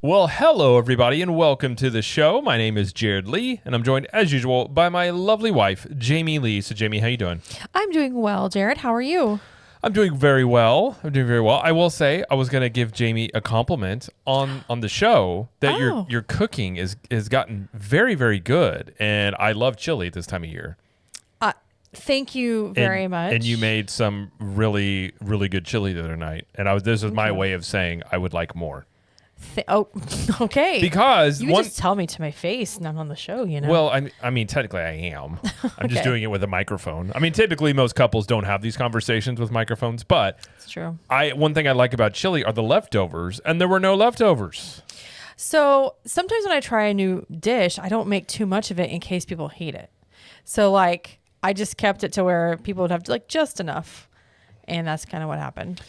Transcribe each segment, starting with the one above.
Well, hello, everybody, and welcome to the show. My name is Jared Lee, and I'm joined, as usual, by my lovely wife, Jamie Lee. So, Jamie, how you doing? I'm doing well, Jared. How are you? I'm doing very well. I will say I was going to give Jamie a compliment on the show that your cooking has gotten very, very good, and I love chili this time of year. Thank you very much. And you made some really, really good chili the other night, and this was my way of saying I would like more. Okay. Because you just tell me to my face, not on the show, you know. Well, I mean, technically I am. I'm just Okay. doing it with a microphone. I mean, typically most couples don't have these conversations with microphones, but It's true. One thing I like about chili are the leftovers, and there were no leftovers. So sometimes when I try a new dish, I don't make too much of it in case people hate it. So like I just kept it to where people would have like just enough, and that's kind of what happened.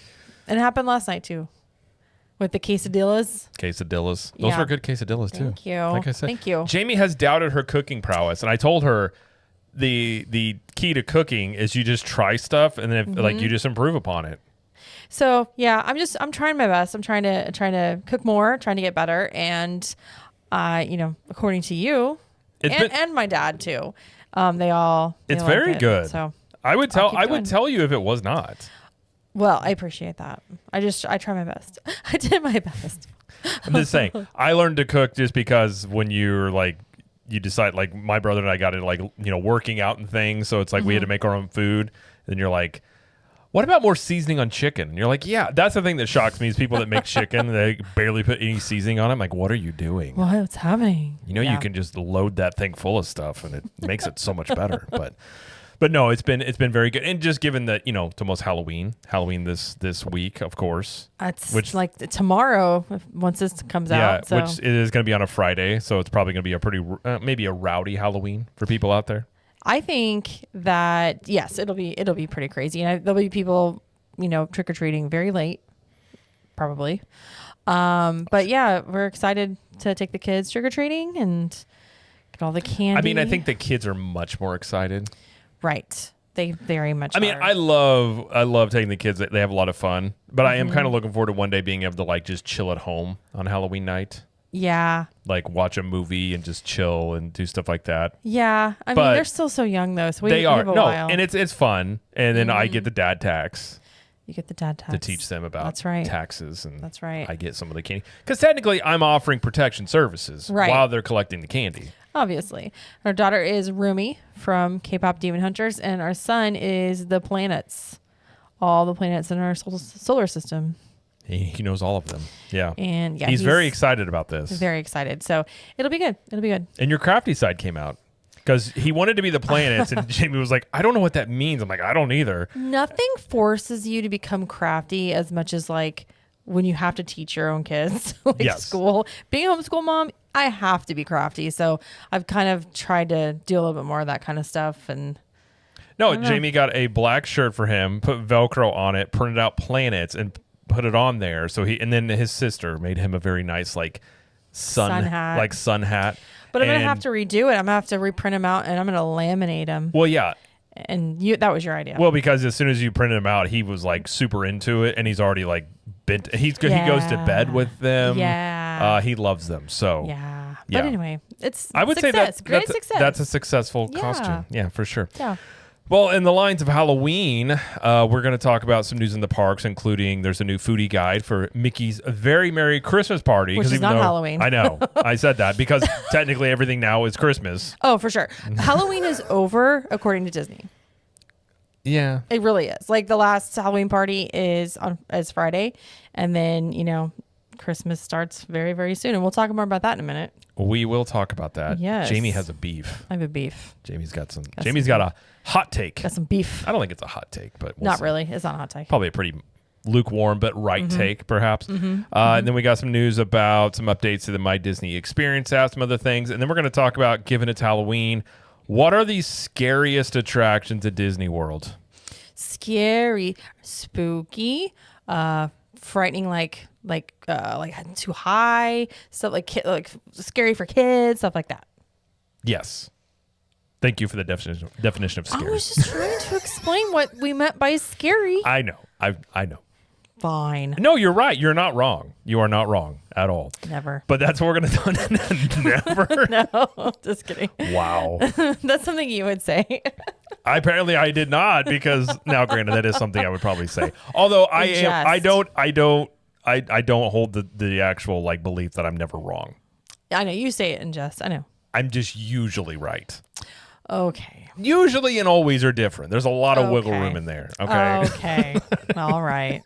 And it happened last night too. With the quesadillas. Those Yeah. were good quesadillas too. Thank you. Like I said, Thank you. Jamie has doubted her cooking prowess, and I told her the key to cooking is you just try stuff, and then like you just improve upon it. So yeah, I'm trying my best. I'm trying to cook more, trying to get better, and according to you, and my dad too, they like very it. good. So I would tell you if it was not. well, I appreciate that. I try my best. I did my best. I'm just saying, I learned to cook just because when you're like, you decide, like my brother and I got into like, working out and things. So it's like we had to make our own food. And you're like, what about more seasoning on chicken? And you're like, yeah, that's the thing that shocks me is people that make chicken, they barely put any seasoning on it. I'm like, what are you doing? What's happening? You can just load that thing full of stuff and it makes it so much better. But no, it's been very good. And just given that, it's almost Halloween this week, of course. Which like tomorrow, once this comes out. So. Which it is going to be on a Friday. So it's probably going to be a pretty, maybe a rowdy Halloween for people out there. I think that, yes, it'll be pretty crazy. And there'll be people, trick-or-treating very late, probably. But yeah, we're excited to take the kids trick-or-treating and get all the candy. I mean, I think the kids are much more excited. Right. They very much are. I love taking the kids. They have a lot of fun. But I am kind of looking forward to one day being able to like just chill at home on Halloween night. Yeah. Like watch a movie and just chill and do stuff like that. Yeah. I mean, they're still so young though. So we have a while. And it's fun. And then I get the dad tax. You get the dad tax. To teach them about taxes. And that's right. I get some of the candy. Because technically I'm offering protection services while they're collecting the candy. Obviously. Our daughter is Rumi from K-Pop Demon Hunters, and our son is the planets. All the planets in our solar system. He knows all of them. Yeah. And yeah, he's very excited about this. Very excited. So it'll be good. It'll be good. And your crafty side came out. Because he wanted to be the planets, and Jamie was like, I don't know what that means. I'm like, I don't either. Nothing forces you to become crafty as much as like when you have to teach your own kids, school. Being a homeschool mom, I have to be crafty. So I've kind of tried to do a little bit more of that kind of stuff. And Jamie got a black shirt for him, put Velcro on it, printed out planets, and put it on there. So and then his sister made him a very nice like sun hat. But I'm going to have to redo it. I'm going to have to reprint them out, and I'm going to laminate them. Well, yeah. And that was your idea. Well, because as soon as you printed them out, he was like super into it, and he's already like bent. He goes to bed with them. Yeah. He loves them. So yeah. But anyway, I would say great success. That's a successful costume. Yeah, for sure. Yeah. Well, in the lines of Halloween, we're going to talk about some news in the parks, including there's a new foodie guide for Mickey's Very Merry Christmas Party. Which is not Halloween. I know. I said that because technically everything now is Christmas. Oh, for sure. Halloween is over, according to Disney. Yeah. It really is. Like the last Halloween party is Friday, and then, Christmas starts very, very soon. And we'll talk more about that in a minute. We will talk about that. Yes. Jamie has a beef. I have a beef. Jamie's got a hot take. Got some beef. I don't think it's a hot take, but not really. It's not a hot take. Probably a pretty lukewarm but right take, perhaps. And then we got some news about some updates to the My Disney Experience app, some other things. And then we're going to talk about, given it's Halloween, what are the scariest attractions at Disney World? Scary, spooky, frightening, like too high, stuff like scary for kids, stuff like that. Yes. Thank you for the definition of scary. I was just trying to explain what we meant by scary. I know. I know. fine. No, you're right. You're not wrong. You are not wrong at all. Never. But that's what we're going to do. Never. No, just kidding. Wow. That's something you would say. Apparently I did not, because now granted that is something I would probably say. Although I don't hold the actual like belief that I'm never wrong. I know you say it in jest. I know. I'm just usually right. Okay. Usually and always are different. There's a lot of wiggle room in there. Okay. Okay. All right.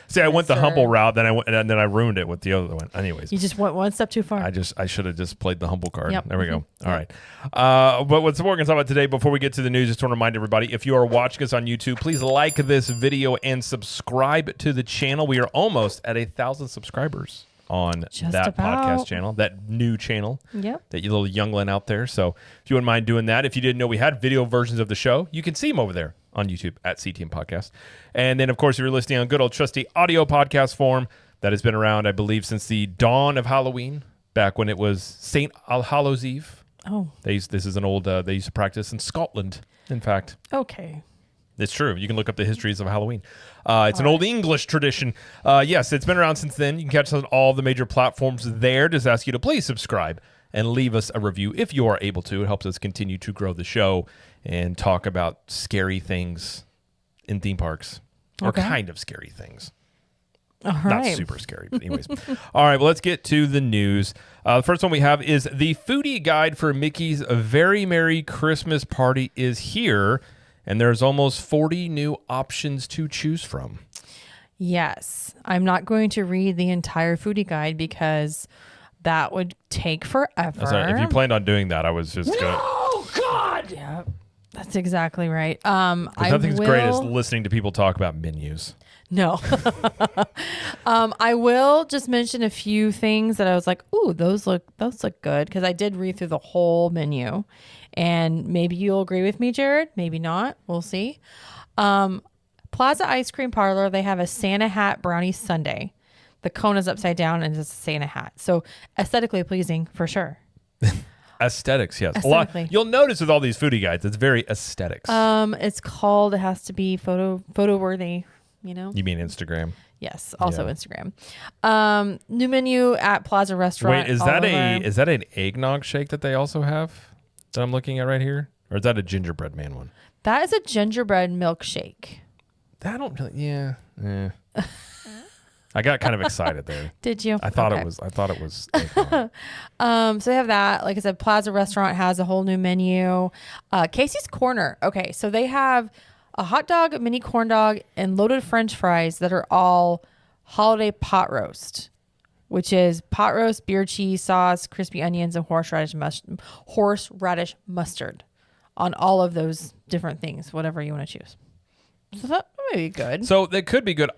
See, I went the humble route, then I ruined it with the other one. Anyways, You just went one step too far. I should have just played the humble card. Yep. There we go. All right. But what's we're going to talk about today, before we get to the news, just want to remind everybody, if you are watching us on YouTube, please like this video and subscribe to the channel. We are almost at 1,000 subscribers on that podcast channel, that new channel. Yep. That you little youngling out there. So if you wouldn't mind doing that, if you didn't know we had video versions of the show, you can see them over there on YouTube at CTM Podcast. And then, of course, if you're listening on good old trusty audio podcast form, that has been around, I believe, since the dawn of Halloween, back when it was St. All Hallows Eve. Oh. This is an old, they used to practice in Scotland, in fact. Okay. It's true. You can look up the histories of Halloween. It's an old English tradition. Yes, it's been around since then. You can catch us on all the major platforms there. Just ask you to please subscribe and leave us a review if you are able to. It helps us continue to grow the show and talk about scary things in theme parks, or kind of scary things. All right. Not super scary, but anyways. All right, well, let's get to the news. The first one we have is the foodie guide for Mickey's Very Merry Christmas Party is here, and there's almost 40 new options to choose from. Yes. I'm not going to read the entire foodie guide because that would take forever. Sorry, if you planned on doing that, I was just going to... Oh, God! Yeah, that's exactly right. Nothing's great as listening to people talk about menus. No. I will just mention a few things that I was like, ooh, those look good, because I did read through the whole menu. And maybe you'll agree with me, Jared. Maybe not. We'll see. Plaza Ice Cream Parlor, they have a Santa hat brownie sundae. The cone is upside down and it's a Santa hat. So aesthetically pleasing for sure. Aesthetics, yes. Aesthetically. A lot, you'll notice with all these foodie guides, it's very aesthetics. It has to be photo worthy, you know? You mean Instagram? Yes, also Instagram. New menu at Plaza Restaurant. Wait, is that an eggnog shake that they also have that I'm looking at right here? Or is that a gingerbread man one? That is a gingerbread milkshake. I don't really, yeah. I got kind of excited there. Did you? I thought it was eggnog. So they have that. Like I said, Plaza Restaurant has a whole new menu. Casey's Corner. Okay, so they have a hot dog, a mini corn dog, and loaded French fries that are all holiday pot roast, which is pot roast, beer cheese sauce, crispy onions, and horseradish mustard on all of those different things, whatever you want to choose. So that may be good. So that could be good.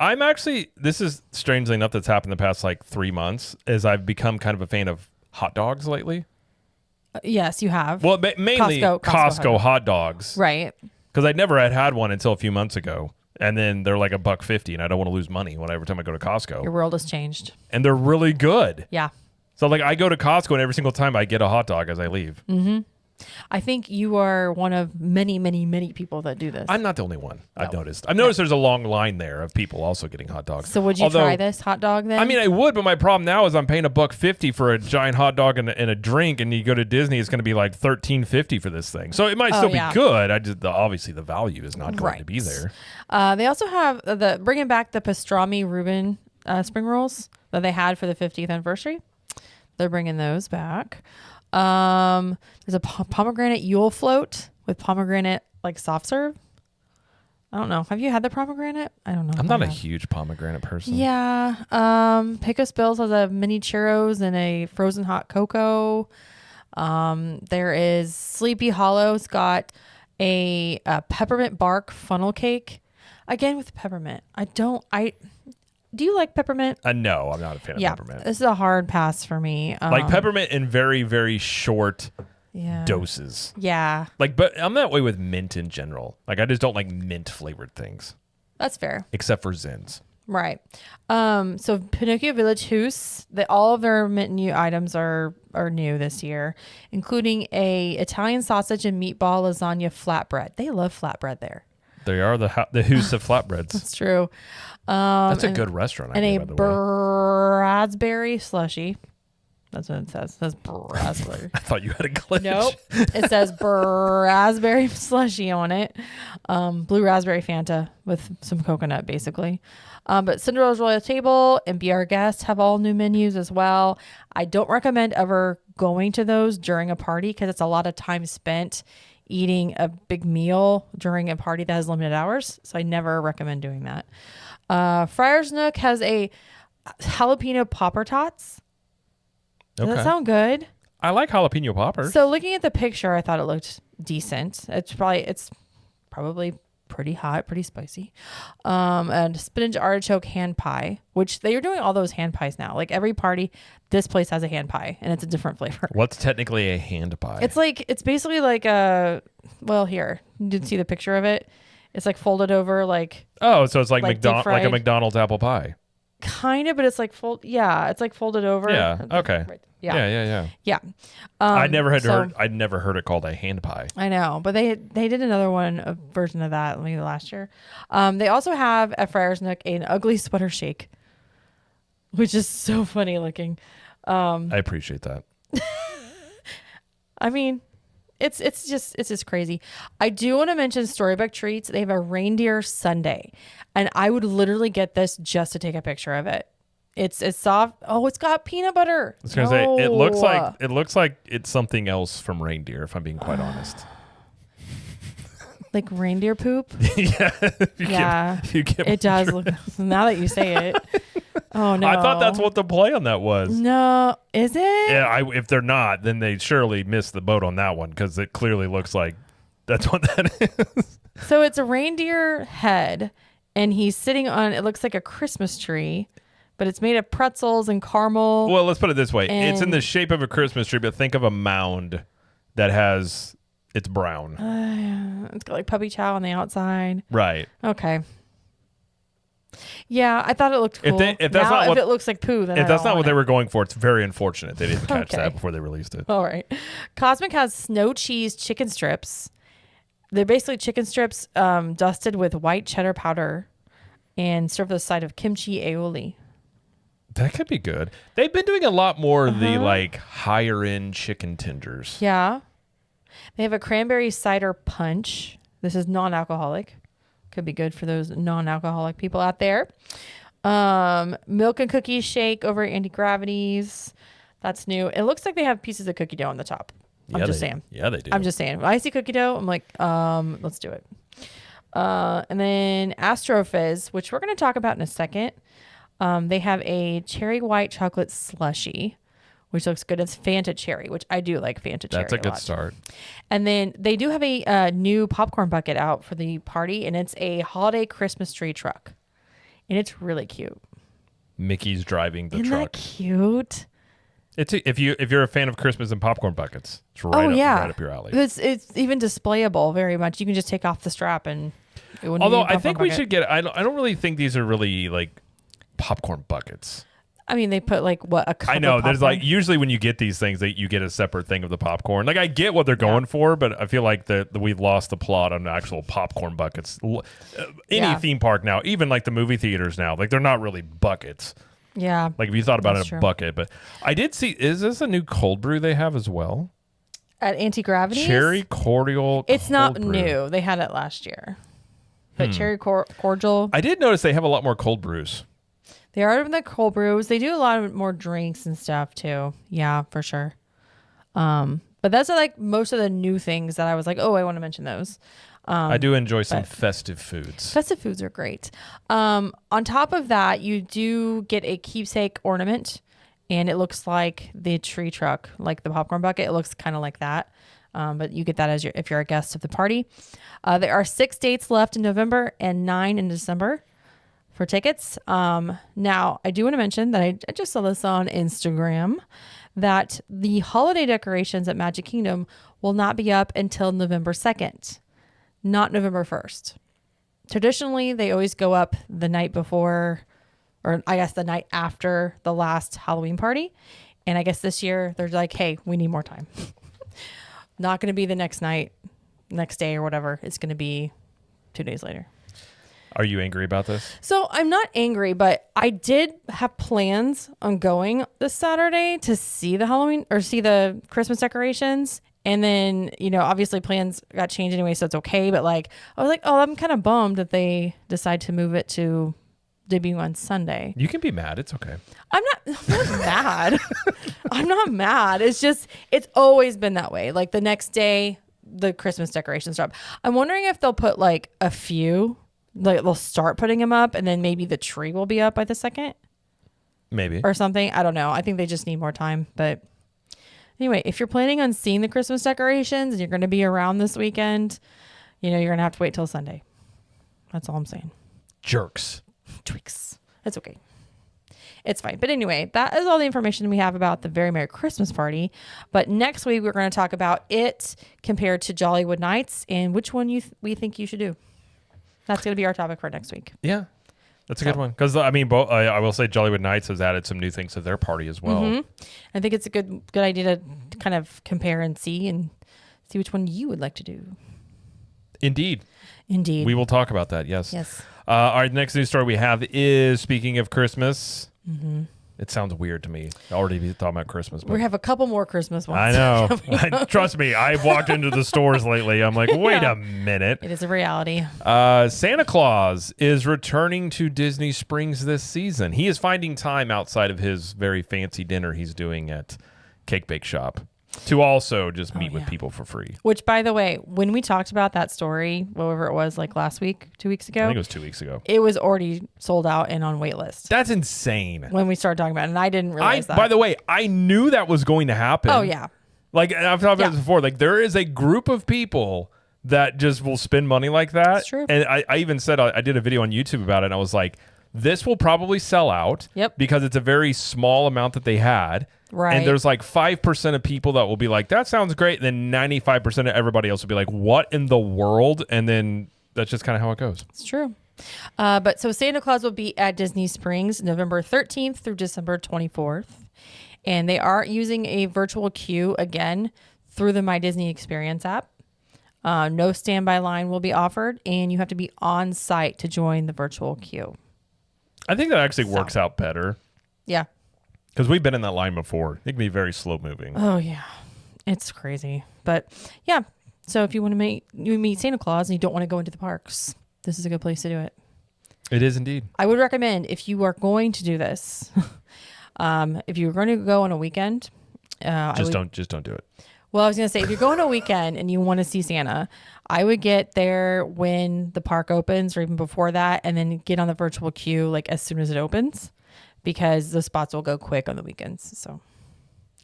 This is strangely enough that's happened the past like 3 months, as I've become kind of a fan of hot dogs lately. Yes, you have. Well, mainly Costco hot dogs. Right. Because I never had one until a few months ago. And then they're like $1.50, and I don't want to lose money every time I go to Costco. Your world has changed. And they're really good. Yeah. So like I go to Costco, and every single time I get a hot dog as I leave. Mm-hmm. I think you are one of many, many, many people that do this. I'm not the only one. No. I've noticed there's a long line there of people also getting hot dogs. So would you try this hot dog then? I mean, I would, but my problem now is I'm paying $1.50 for a giant hot dog and a drink, and you go to Disney, it's going to be like $13.50 for this thing. So it might still be good. Obviously the value is not going to be there. They also have bringing back the pastrami Reuben spring rolls that they had for the 50th anniversary. They're bringing those back. There's a pomegranate Yule float with pomegranate like soft serve. I don't know. Have you had the pomegranate? I don't know. I'm not a huge pomegranate person. Yeah. Pecos Bills has a mini churros and a frozen hot cocoa. There is Sleepy Hollow's got a peppermint bark funnel cake. Again with peppermint. Do you like peppermint? No, I'm not a fan of peppermint. This is a hard pass for me. Like peppermint in very, very short doses. Yeah. But I'm that way with mint in general. Like I just don't like mint flavored things. That's fair. Except for Zins. Right. So Pinocchio Village House, all of their menu items are new this year, including a Italian sausage and meatball lasagna flatbread. They love flatbread there. They are the Who's of flatbreads. It's true. That's a good restaurant And idea, a by the way. raspberry slushy. That's what it says. It says raspberry. I thought you had a glitch. Nope. It says raspberry slushy on it. Blue raspberry Fanta with some coconut, basically. But Cinderella's Royal Table and Be Our Guest have all new menus as well. I don't recommend ever going to those during a party because it's a lot of time spent eating a big meal during a party that has limited hours. So I never recommend doing that. Friar's Nook has a jalapeno popper tots. Does that sound good? I like jalapeno poppers. So looking at the picture, I thought it looked decent. It's probably pretty hot, pretty spicy. And spinach artichoke hand pie, which they are doing all those hand pies now. Like every party, this place has a hand pie and it's a different flavor. What's technically a hand pie? It's basically like here, you did see the picture of it. It's like folded over like. Oh, so it's like like like a McDonald's apple pie. Kind of, but it's like it's like folded over. Yeah. Okay. Right. Yeah. Yeah. I'd never heard it called a hand pie. I know, but they did another one, a version of that maybe last year. They also have at Friar's Nook an ugly sweater shake, which is so funny looking. I appreciate that. I mean, it's just crazy. I do want to mention Storybook Treats. They have a reindeer sundae, and I would literally get this just to take a picture of it. It's soft. Oh, it's got peanut butter. I was gonna say it looks like it's something else from reindeer. If I'm being quite honest. Like reindeer poop. Yeah. It does look. Now that you say it. Oh no! I thought that's what the play on that was. No, is it? Yeah, if they're not, then they surely missed the boat on that one because it clearly looks like that's what that is. So it's a reindeer head, and he's sitting on. It looks like a Christmas tree, but it's made of pretzels and caramel. Well, let's put it this way: it's in the shape of a Christmas tree, but think of a mound that has it's brown. It's got like puppy chow on the outside. Right. Okay. Yeah, I thought it looked cool. If it looks like poo, then if that's not what they were going for, it's very unfortunate they didn't catch Okay. that before they released it. All right. Cosmic has snow cheese chicken strips. They're basically chicken strips dusted with white cheddar powder and served with a side of kimchi aioli. That could be good. They've been doing a lot more of the like higher end chicken tenders. Yeah. They have a cranberry cider punch. This is non-alcoholic. Could be good for those non-alcoholic people out there. Milk and cookies shake over at Anti-Gravity's. That's new. It looks like they have pieces of cookie dough on the top. I'm just saying. Yeah, they do. I'm just saying. When I see cookie dough, I'm like, let's do it. And then Astro Fizz, which we're going to talk about in a second. They have a cherry white chocolate slushy, which looks good. It's Fanta cherry, which I do like Fanta cherry. That's a good start. And then they do have a new popcorn bucket out for the party, and it's a holiday Christmas tree truck, and it's really cute. Mickey's driving the Isn't truck. That cute? If you're a fan of Christmas and popcorn buckets, it's right up your alley. It's even displayable very much. You can just take off the strap and. Although I think we should get. I don't really think these are really like popcorn buckets. I mean, they put like what a cup. I know. Of There's like usually when you get these things, you get a separate thing of the popcorn. Like I get what they're going for, but I feel like we've lost the plot on actual popcorn buckets. Any theme park now, even like the movie theaters now, like they're not really buckets. Yeah. Like if you thought about it, a bucket. But I did see. Is this a new cold brew they have as well? At Anti-Gravity. Cherry cordial. It's not brew. new. They had it last year. But cherry cordial. I did notice they have a lot more cold brews. They are in the cold brews. They do a lot of more drinks and stuff too. Yeah, for sure. But that's like most of the new things that I was like, oh, I want to mention those. I do enjoy some festive foods. Festive foods are great. On top of that, you do get a keepsake ornament, and it looks like the tree truck, like the popcorn bucket. It looks kind of like that. But you get that as if you're a guest of the party. There are 6 dates left in November and 9 in December for tickets. Now, I do want to mention that I just saw this on Instagram that the holiday decorations at Magic Kingdom will not be up until November 2nd, not November 1st. Traditionally, they always go up the night before, or I guess the night after the last Halloween party. And I guess this year they're like, hey, we need more time. Not going to be the next night, next day or whatever. It's going to be 2 days later. Are you angry about this? So I'm not angry, but I did have plans on going this Saturday to see the Christmas decorations. And then, obviously plans got changed anyway, so it's okay. But I was like, oh, I'm kind of bummed that they decide to move it to debut on Sunday. You can be mad. It's okay. I'm not mad. I'm not mad. It's just, it's always been that way. Like the next day, the Christmas decorations drop. I'm wondering if they'll put a few, they'll start putting them up and then maybe the tree will be up by the second. Maybe. Or something. I don't know. I think they just need more time. But anyway, if you're planning on seeing the Christmas decorations and you're going to be around this weekend, you're going to have to wait till Sunday. That's all I'm saying. Jerks. Tweaks. It's okay. It's fine. But anyway, that is all the information we have about the Very Merry Christmas Party. But next week, we're going to talk about it compared to Jollywood Nights and which one we think you should do. That's going to be our topic for next week. Yeah. That's a good one. Because, I will say Jollywood Nights has added some new things to their party as well. Mm-hmm. I think it's a good idea to kind of compare and see which one you would like to do. Indeed. We will talk about that, yes. Yes. All right, next news story we have is, speaking of Christmas, mm-hmm. It sounds weird to me. I already thought about Christmas. But we have a couple more Christmas ones. I know. Trust me, I've walked into the stores lately. I'm like, wait a minute. It is a reality. Santa Claus is returning to Disney Springs this season. He is finding time outside of his very fancy dinner he's doing at Cake Bake Shop to also just meet with people for free. Which, by the way, when we talked about that story, whatever it was, last week, 2 weeks ago. I think it was 2 weeks ago. It was already sold out and on wait list. That's insane. When we started talking about it, and I didn't realize that. By the way, I knew that was going to happen. Oh, yeah. I've talked about this before. There is a group of people that just will spend money like that. That's true. And I even said, I did a video on YouTube about it, and I was like, this will probably sell out. Yep. Because it's a very small amount that they had. Right. And there's 5% of people that will be like, that sounds great. And then 95% of everybody else will be like, what in the world? And then that's just kind of how it goes. It's true. But so Santa Claus will be at Disney Springs November 13th through December 24th. And they are using a virtual queue again through the My Disney Experience app. No standby line will be offered, and you have to be on site to join the virtual queue. I think that actually works out better. Yeah. Because we've been in that line before. It can be very slow moving. Oh, yeah. It's crazy. But yeah. So if you want to meet Santa Claus and you don't want to go into the parks, this is a good place to do it. It is indeed. I would recommend, if you are going to do this, if you're going to go on a weekend, don't do it. Well, I was going to say, if you're going on a weekend and you want to see Santa, I would get there when the park opens or even before that, and then get on the virtual queue as soon as it opens, because the spots will go quick on the weekends. So,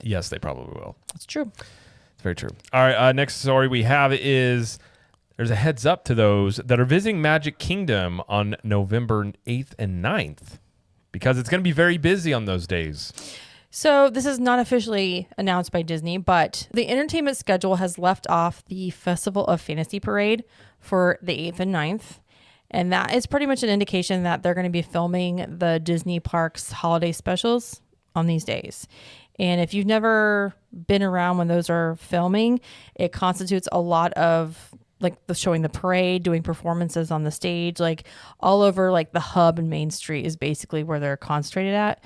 yes, they probably will. That's true. It's very true. All right, next story we have is there's a heads up to those that are visiting Magic Kingdom on November 8th and 9th, because it's going to be very busy on those days. So this is not officially announced by Disney, but the entertainment schedule has left off the Festival of Fantasy Parade for the 8th and 9th. And that is pretty much an indication that they're going to be filming the Disney Parks holiday specials on these days. And if you've never been around when those are filming, it constitutes a lot of showing the parade, doing performances on the stage, all over the hub and Main Street is basically where they're concentrated at.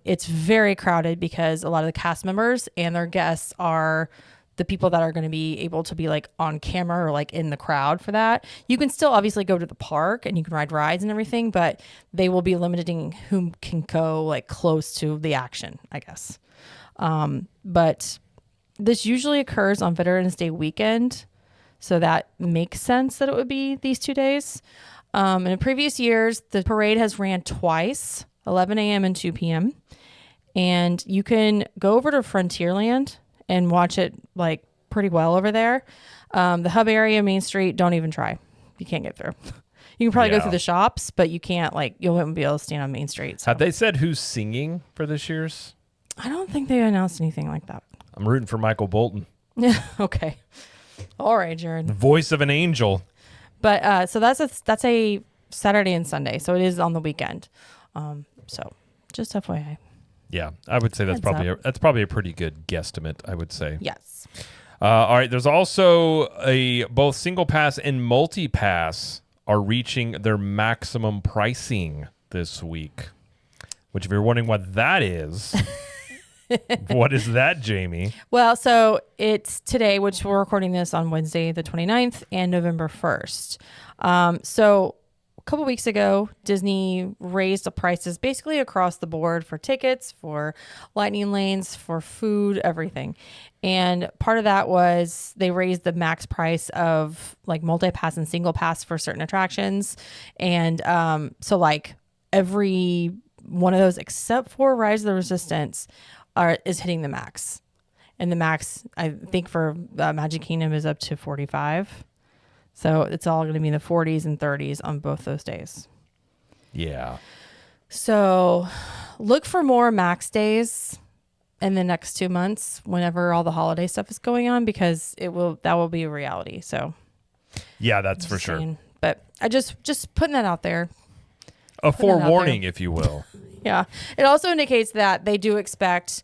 It's very crowded because a lot of the cast members and their guests are the people that are going to be able to be on camera or in the crowd for that. You can still obviously go to the park and you can ride rides and everything, but they will be limiting who can go close to the action, I guess. But this usually occurs on Veterans Day weekend. So that makes sense that it would be these 2 days. In previous years, the parade has ran twice, 11 a.m. and 2 p.m. And you can go over to Frontierland and watch it pretty well over there. The hub area, Main Street, don't even try. You can't get through. You can probably go through the shops, but you can't you won't be able to stand on Main Street. So. Have they said who's singing for this year's? I don't think they announced anything like that. I'm rooting for Michael Bolton. Yeah. Okay. All right, Jared. The voice of an angel. But so that's a Saturday and Sunday, so it is on the weekend. So just FYI. Yeah, I would say that's probably a pretty good guesstimate, I would say. Yes. All right. There's also both single pass and multi pass are reaching their maximum pricing this week. Which, if you're wondering what that is, what is that, Jamie? Well, so it's today, which we're recording this on Wednesday, the 29th, and November 1st. So a couple weeks ago, Disney raised the prices basically across the board for tickets, for lightning lanes, for food, everything. And part of that was they raised the max price of like multi-pass and single pass for certain attractions. And so like every one of those except for Rise of the Resistance is hitting the max. And the max, I think, for Magic Kingdom is up to 45. So it's all going to be in the 40s and 30s on both those days. Yeah. So look for more max days in the next 2 months whenever all the holiday stuff is going on, because that will be a reality. So yeah, that's for sure. But I just putting that out there. A forewarning, if you will. Yeah. It also indicates that they do expect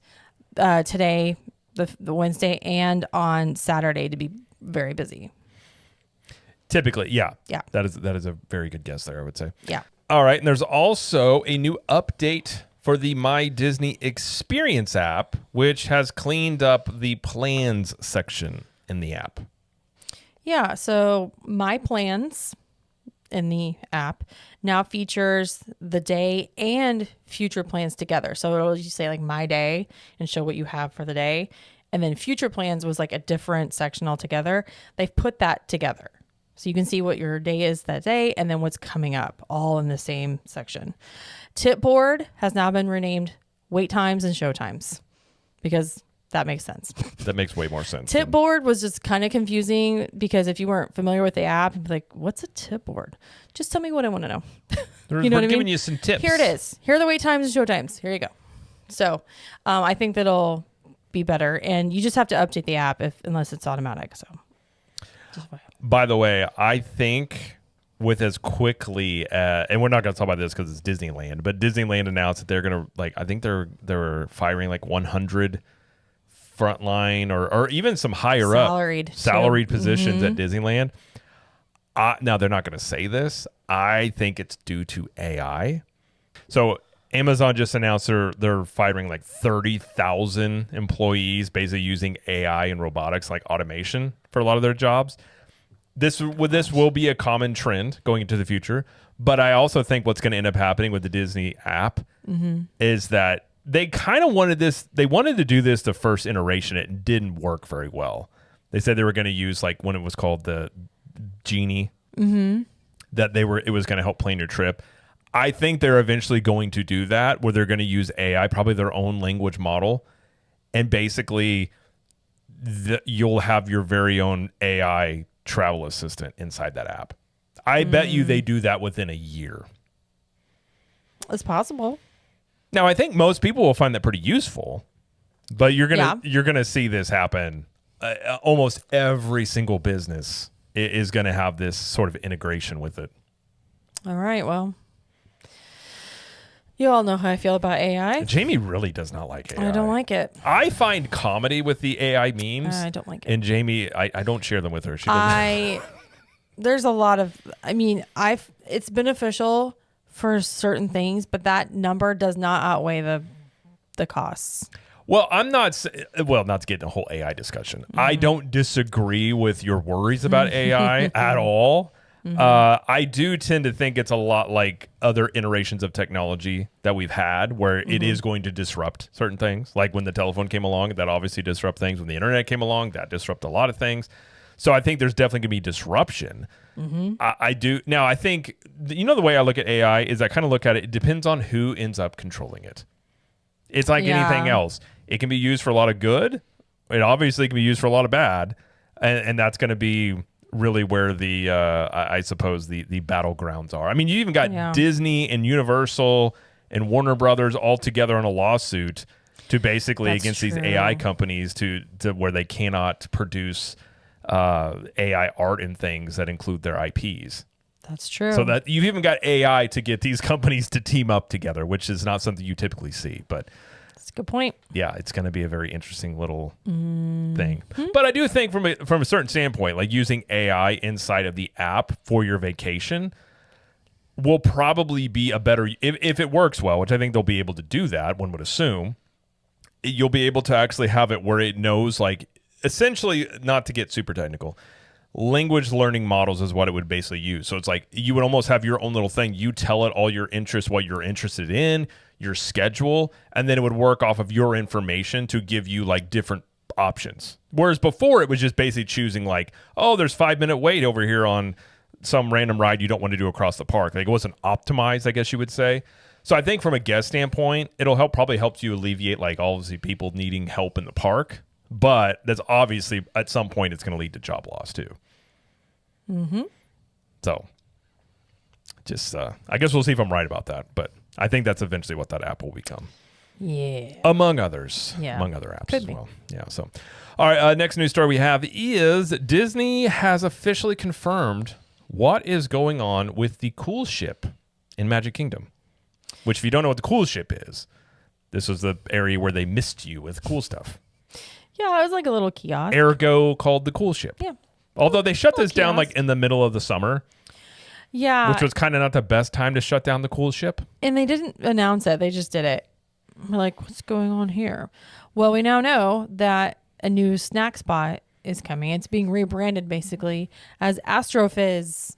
today, the Wednesday, and on Saturday to be very busy. Typically, yeah. Yeah. That is a very good guess there, I would say. Yeah. All right. And there's also a new update for the My Disney Experience app, which has cleaned up the plans section in the app. Yeah. So My Plans in the app now features the day and future plans together. So it'll just say like My Day and show what you have for the day. And then future plans was like a different section altogether. They've put that together. So you can see what your day is that day and then what's coming up all in the same section. Tip board has now been renamed Wait Times and Show Times because that makes sense. That makes way more sense. Tip board was just kind of confusing because if you weren't familiar with the app, you'd be like, what's a tip board? Just tell me what I want to know. You know, we're giving you some tips. Here it is. Here are the wait times and show times. Here you go. So I think that'll be better. And you just have to update the app unless it's automatic. So, by the way, I think with as quickly, and we're not going to talk about this because it's Disneyland, but Disneyland announced that they're going to, I think they're firing like 100 frontline or even some higher salaried positions at Disneyland. Now they're not going to say this. I think it's due to AI. So Amazon just announced they're firing like 30,000 employees, basically using AI and robotics like automation for a lot of their jobs. This will be a common trend going into the future. But I also think what's going to end up happening with the Disney app is that they kind of wanted this. They wanted to do this the first iteration. It didn't work very well. They said they were going to use like when it was called the Genie, that it was going to help plan your trip. I think they're eventually going to do that where they're going to use AI, probably their own language model, and basically you'll have your very own AI travel assistant inside that app. I bet you they do that within a year. It's possible. Now, I think most people will find that pretty useful, but you're gonna see this happen. Almost every single business is going to have this sort of integration with it. All right. Well, you all know how I feel about AI. Jamie really does not like AI. I don't like it. I find comedy with the AI memes. I don't like it. And Jamie, I don't share them with her. She doesn't. There's a lot of, it's beneficial for certain things, but that number does not outweigh the costs. Well, not to get in a whole AI discussion. I don't disagree with your worries about AI at all. I do tend to think it's a lot like other iterations of technology that we've had where it is going to disrupt certain things. Like when the telephone came along, that obviously disrupted things. When the internet came along, that disrupted a lot of things. So I think there's definitely going to be disruption. I do. Now, I think, the way I look at AI is I kind of look at it depends on who ends up controlling it. It's like anything else. It can be used for a lot of good. It obviously can be used for a lot of bad. And that's going to be really where I suppose the battlegrounds are. I mean, you even got Disney and Universal and Warner Brothers all together on a lawsuit to basically against these AI companies to where they cannot produce AI art and things that include their IPs. That's true. So that you've even got AI to get these companies to team up together, which is not something you typically see. But That's a good point. Yeah, it's going to be a very interesting little thing. But I do think from a certain standpoint, like using AI inside of the app for your vacation will probably be a better, if it works well, which I think they'll be able to do that, one would assume, you'll be able to actually have it where it knows, like, essentially, not to get super technical, language learning models is what it would basically use. So it's like you would almost have your own little thing. You tell it all your interests, what you're interested in, your schedule, and then it would work off of your information to give you like different options. Whereas before it was just basically choosing like, oh, there's 5-minute wait over here on some random ride you don't want to do across the park. Like it wasn't optimized, I guess you would say. So I think from a guest standpoint, it'll probably help you alleviate like all of the people needing help in the park. But that's obviously at some point it's going to lead to job loss too. So just I guess we'll see if I'm right about that. But I think that's eventually what that app will become. Yeah. Among others. Yeah. Among other apps Could as be. well. Yeah. So, all right. Next news story we have is Disney has officially confirmed what is going on with the Cool Ship in Magic Kingdom. Which, if you don't know what the Cool Ship is, this was the area where they missed you with cool stuff. Yeah, it was like a little kiosk. Ergo called the Cool Ship. Yeah. Although they shut this down kiosk. like in the middle of the summer, Yeah. which was kind of not the best time to shut down the Cool Ship. And they didn't announce it. They just did it. We're like, what's going on here? Well, we now know that a new snack spot is coming. It's being rebranded basically as Astrofizz.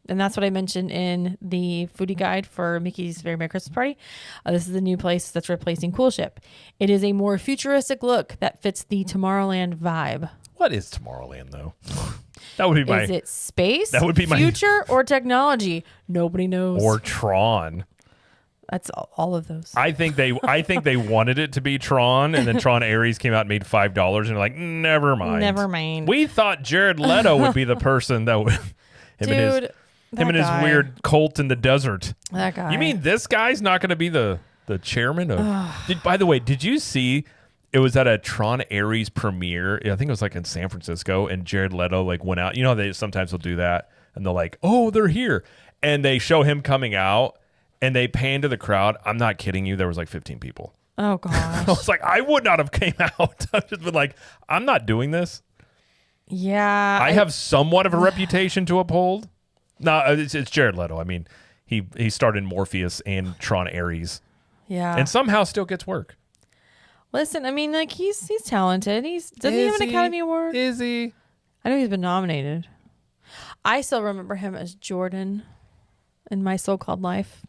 And that's what I mentioned in the foodie guide for Mickey's Very Merry Christmas Party. This is the new place that's replacing Cool Ship. It is a more futuristic look that fits the Tomorrowland vibe. What is Tomorrowland, though? That would be my... Is it space, that would be my- future, or technology? Nobody knows. Or Tron. That's all of those. I think they wanted it to be Tron, and then Tron Ares came out and made $5, and they're like, never mind. Never mind. We thought Jared Leto would be the person that would... Dude, him and his weird cult in the desert. That guy. You mean this guy's not going to be the chairman of... by the way, did you see... It was at a Tron Ares premiere. I think it was like in San Francisco, and Jared Leto like went out. You know, they sometimes will do that, and they're like, "Oh, they're here," and they show him coming out, and they pan to the crowd. I'm not kidding you. There was like 15 people. Oh I gosh. was like, I would not have came out. I've just been like, I'm not doing this. Yeah. I have somewhat of a reputation to uphold. No, it's Jared Leto. I mean, he starred in Morpheus and Tron Ares, Yeah. and somehow still gets work. Listen, I mean, like he's talented. Doesn't he have an Academy Award? Is he? I know he's been nominated. I still remember him as Jordan in My So-Called Life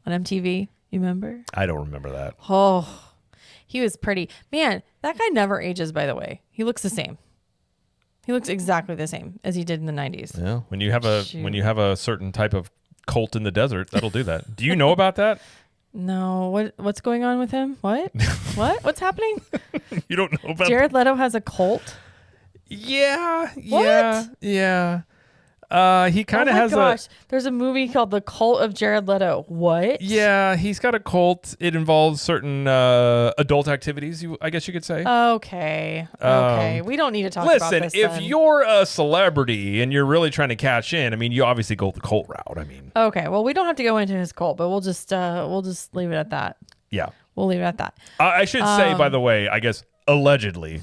on MTV. You remember? I don't remember that. Oh, he was pretty. Man, that guy never ages, by the way. He looks the same. He looks exactly the same as he did in the 90s. Yeah, when you have a certain type of cult in the desert, that'll do that. Do you know about that? No, what's going on with him? What? What's happening? You don't know about Jared Leto has a cult? Yeah. What? Yeah. He kind of has There's a movie called The Cult of Jared Leto. What? Yeah, he's got a cult. It involves certain adult activities, I guess you could say. Okay. We don't need to talk about Listen, this if then. you're a celebrity and you're really trying to cash in, I mean, you obviously go the cult route. I mean, Okay, well, we don't have to go into his cult, but we'll just leave it at that. yeah. We'll leave it at that. I should say, by the way, I guess allegedly.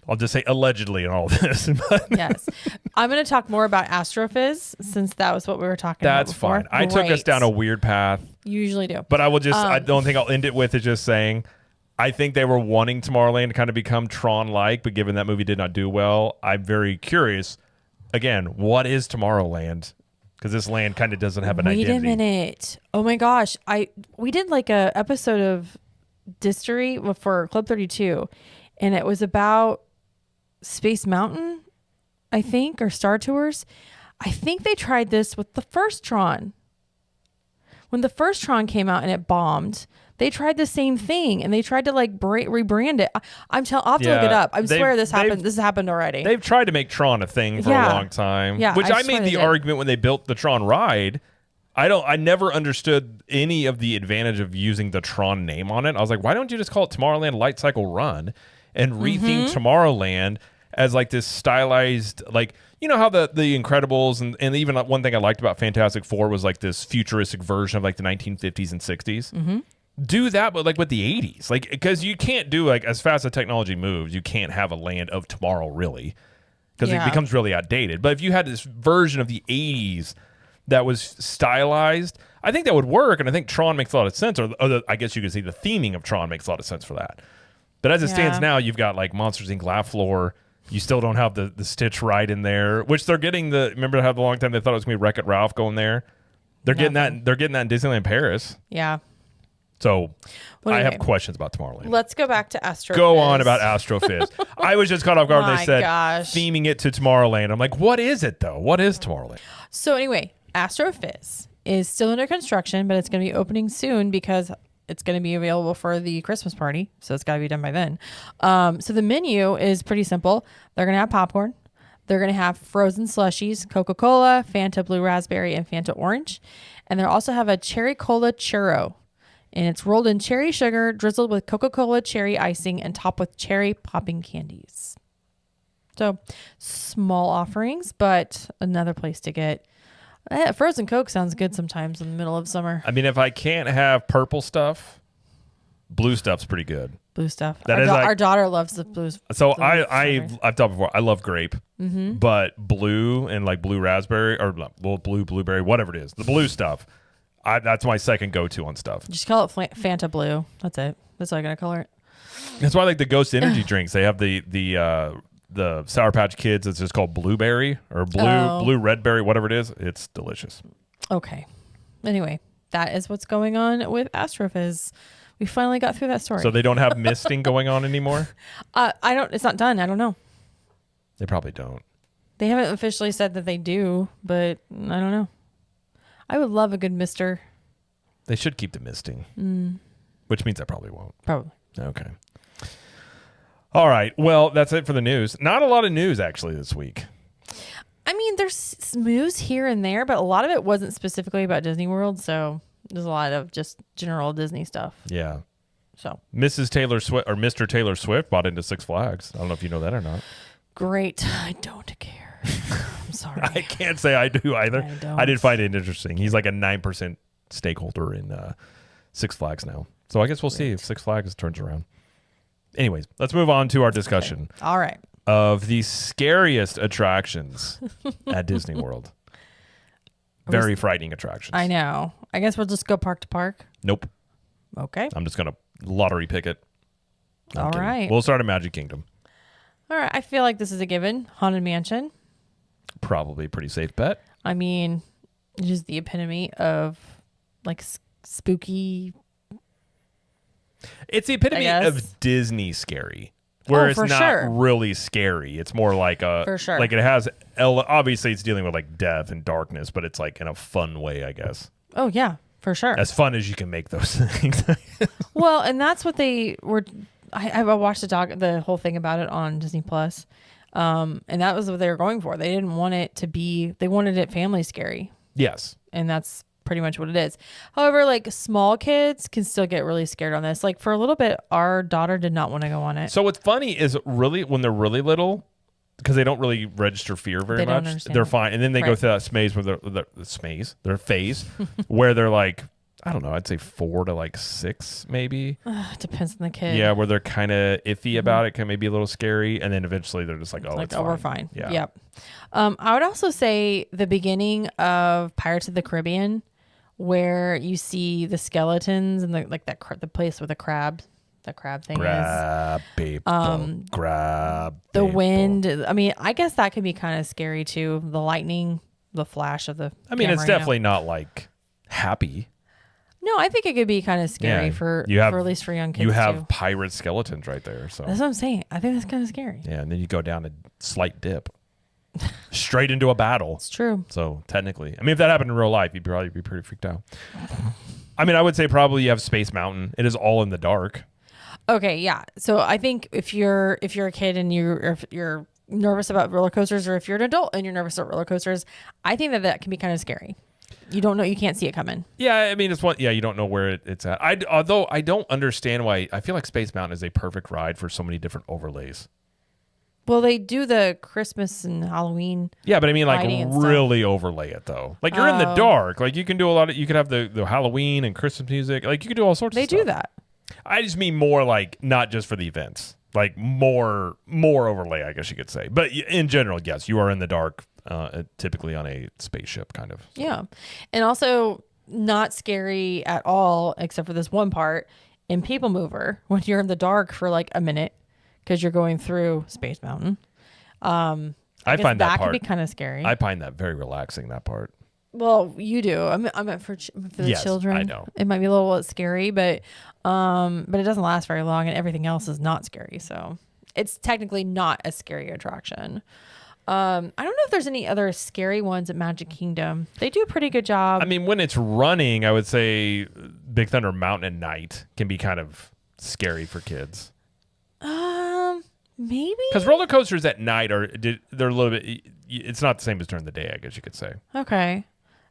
I'll just say allegedly in all of this. Yes. I'm going to talk more about Astrofizz since that was what we were talking about That's before. fine. I took us down a weird path. You usually do. But I will just, I don't think I'll end it with it just saying, I think they were wanting Tomorrowland to kind of become Tron-like, but given that movie did not do well, I'm very curious. Again, what is Tomorrowland? Because this land kind of doesn't have an identity. Wait a minute. Oh my gosh. We did like a episode of Distery for Club 32, and it was about Space Mountain, I think, or Star Tours. I think they tried this with the first Tron. When the first Tron came out and it bombed, they tried the same thing and they tried to like rebrand it. I'll have to look it up. I swear this happened. This has happened already. They've tried to make Tron a thing for a long time. Yeah, which I I swear made they the did. argument when they built the Tron ride. I never understood any of the advantage of using the Tron name on it. I was like, why don't you just call it Tomorrowland Light Cycle Run and retheme Tomorrowland as like this stylized, like, you know how the Incredibles and even one thing I liked about Fantastic Four was like this futuristic version of like the 1950s and 60s. do that, but like with the 80s, like because you can't do like as fast as technology moves, you can't have a land of tomorrow really, because it becomes really outdated. But if you had this version of the 80s that was stylized, I think that would work, and I think Tron makes a lot of sense. Or I guess you could say the theming of Tron makes a lot of sense for that. But as it stands now, you've got like Monsters Inc. Laugh Floor. You still don't have the Stitch ride in there, which they're getting remember how the long time they thought it was going to be Wreck-It Ralph going there? They're getting that. They're getting that in Disneyland Paris. Yeah. So I have questions about Tomorrowland. Let's go back to Astro. Go on about Astro Fizz. I was just caught off guard when they said gosh. theming it to Tomorrowland. I'm like, what is it though? What is Tomorrowland? So anyway, Astro Fizz is still under construction, but it's going to be opening soon because it's going to be available for the Christmas party. So it's got to be done by then. So the menu is pretty simple. They're going to have popcorn. They're going to have frozen slushies, Coca-Cola, Fanta Blue Raspberry, and Fanta Orange. And they'll also have a Cherry Cola Churro. And it's rolled in cherry sugar, drizzled with Coca-Cola cherry icing, and topped with cherry popping candies. So, small offerings, but another place to get. Frozen Coke sounds good sometimes in the middle of summer. I mean, if I can't have purple stuff, blue stuff's pretty good. Blue stuff. Our daughter loves the blues. So I've talked before. I love grape, but blue and like blue raspberry or blue blueberry, whatever it is, the blue stuff. That's my second go-to on stuff. Just call it Fanta Blue. That's it. That's all I gotta color it. That's why I like the Ghost Energy drinks. They have the Sour Patch Kids. It's just called blueberry or blue red berry, whatever it is. It's delicious. Okay. Anyway, that is what's going on with Astro Fizz. We finally got through that story. So they don't have misting going on anymore? It's not done. I don't know. They probably don't. They haven't officially said that they do, but I don't know. I would love a good mister. They should keep the misting, which means I probably won't. Probably. Okay. All right. Well, that's it for the news. Not a lot of news, actually, this week. I mean, there's news here and there, but a lot of it wasn't specifically about Disney World, so there's a lot of just general Disney stuff. Yeah. So Mrs. Taylor Swift or Mr. Taylor Swift bought into Six Flags. I don't know if you know that or not. Great. I don't care. I'm sorry. I can't say I do either. I did find it interesting. He's like a 9% stakeholder in Six Flags now. So I guess we'll see if Six Flags turns around. Anyways, let's move on to our discussion. Okay. All right. Of the scariest attractions at Disney World. Very frightening attractions. I know. I guess we'll just go park to park. Nope. Okay. I'm just going to lottery pick it. All right. We'll start at Magic Kingdom. All right. I feel like this is a given. Haunted Mansion. Probably a pretty safe bet. I mean, just the epitome of like spooky. It's the epitome of Disney scary, where it's not really scary. It's more like like it has obviously it's dealing with like death and darkness, but it's like in a fun way, I guess. Oh yeah, for sure. As fun as you can make those things. Well, and that's what they were. I watched the whole thing about it on Disney Plus. And that was what they were going for. They didn't want it to be, they wanted it family scary. Yes. And that's pretty much what it is. However, like small kids can still get really scared on this. Like for a little bit, our daughter did not want to go on it. So what's funny is really when they're really little, because they don't really register fear very much, they're fine. And then they go through that phase where their phase where they're like, I don't know, I'd say 4 to like 6 maybe. Depends on the kid. Yeah, where they're kind of iffy about it, can maybe a little scary, and then eventually they're just like, oh, it's fine. We're fine. Yeah. Yep. I would also say the beginning of Pirates of the Caribbean, where you see the skeletons and the place where the crab thing grab is. People, grab the people. Wind. I mean, I guess that could be kind of scary too. The lightning, the flash of the. I mean, it's definitely not like happy. No, I think it could be kind of scary for at least for young kids. You have pirate skeletons right there. So that's what I'm saying. I think that's kind of scary. Yeah, and then you go down a slight dip. Straight into a battle. It's true. So technically, I mean, if that happened in real life, you'd probably be pretty freaked out. I mean, I would say probably you have Space Mountain. It is all in the dark. Okay, yeah. So I think if you're a kid and you're nervous about roller coasters, or if you're an adult and you're nervous about roller coasters, I think that can be kind of scary. You don't know, you can't see it coming. Yeah, I mean, it's one. Yeah, you don't know where it's at. Although I don't understand why. I feel like Space Mountain is a perfect ride for so many different overlays. Well, they do the Christmas and Halloween. Yeah, but I mean, like, lighting and stuff. really overlay it, though. Like, you're in the Oh. dark. Like, you can do a lot of... You could have the Halloween and Christmas music. Like, you could do all sorts of They stuff. do that. I just mean more, like, not just for the events. Like, more overlay, I guess you could say. But in general, yes, you are in the dark, typically on a spaceship, kind of. Yeah. And also not scary at all, except for this one part in People Mover, when you're in the dark for, like, a minute because you're going through Space Mountain. I find that that part could be kind of scary. I find that very relaxing, that part. Well, you do. I meant for the Yes, children. I know. It might be a little scary, but it doesn't last very long, and everything else is not scary. So it's technically not a scary attraction. I don't know if there's any other scary ones at Magic Kingdom. They do a pretty good job. I mean, when it's running, I would say Big Thunder Mountain at night can be kind of scary for kids. Maybe Because roller coasters at night they're a little bit. It's not the same as during the day, I guess you could say. okay.